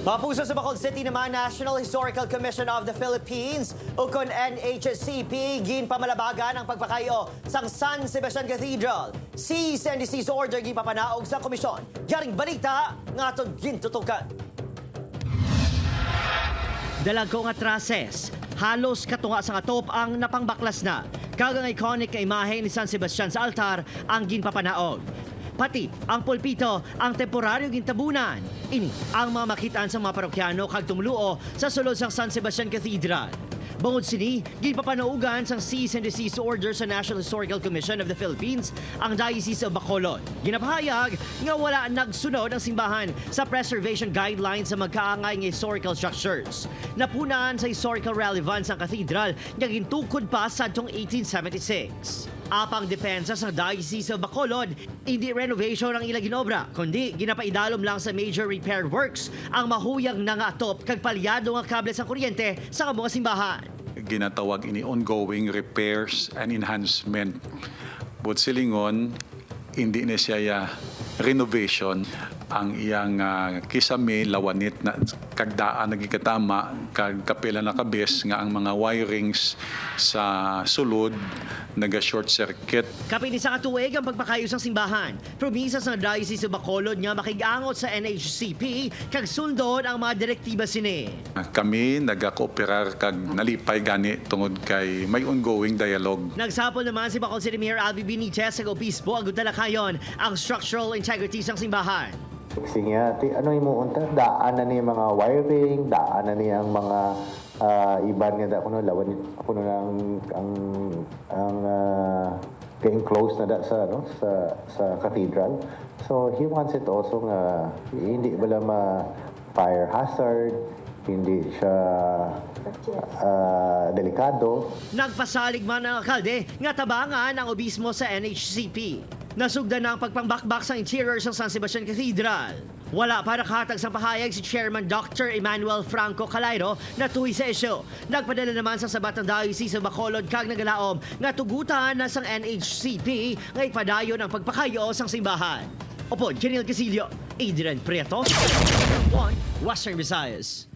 Mapuso sa Bacolod City naman, National Historical Commission of the Philippines ukon NHCP gin pamalabagan ang pagpakayo sang San Sebastian Cathedral. Cease and desist order gin papanaog sa komisyon. Yaring balita nga atong gintutukan. Dalagko nga trases, halos katunga sa atop ang napangbaklas na. Kagang iconic na imahe ni San Sebastian sa altar ang ginpapanaog. Pati ang pulpito ang temporaryo gintabunan. Ini ang mga makitaan sa mga parokyano kag tumluo sa sulod sang San Sebastian Cathedral. Bungod sini, gipapanaugan sang cease and desist order sa National Historical Commission of the Philippines ang Diocese of Bacolod. Ginapahayag nga wala nagsunod ang simbahan sa preservation guidelines sa magkaangay nga historical structures. Napunan sa historical relevance ang cathedral nga gintukod pa sa 1876. Apang depensa sa Diocese of Bacolod, hindi renovation ang ilang ginobra, kundi ginapaidalom lang sa major repair works ang mahuyang na nga atop kag palyado nga kable sa kuryente sa mga simbahan. Ginatawag ini ongoing repairs and enhancement. But silingon, hindi na siya renovation ang iyang kisame lawanit na kagdaan nagikatama kag kapila na kabes nga ang mga wirings sa sulod naga short circuit. Kapin sa katuig ang pagpakayo sa simbahan. Promisa sa Diocese of Bacolod nga makigangot sa NHCP kag sundon ang mga direktiba sini. Kami nagakooperar kag nalipay gani tungod kay may ongoing dialogue. Nagsapol naman si Bacolod City Mayor Albi Benitez sa obispo agud talakayon ang structural integrity sang simbahan. Sinya, ano yung unta, daan na niya mga wiring, daan na niya ang mga iban nga kuno lawan kuno ang enclosed na da sa sa cathedral. So he wants it also nga hindi bala ma fire hazard, hindi siya delikado. Nagpasalig man ang alkalde nga tabangan ang obispo sa NHCP. Nasugdan na ang pagpangbakbak sa interior sa San Sebastian Cathedral. Wala pa nakatag sa pahayag si Chairman Dr. Emmanuel Franco Calairo na tuwi sa isyo. Nagpadala naman sa sabat ng Diocese of Bacolod kag nagalaom nga tugutan na sang NHCP nga ipadayon ang pagpakayo sang simbahan. Opod, Kenil Casilio, Adrian Prieto, One Western Visayas.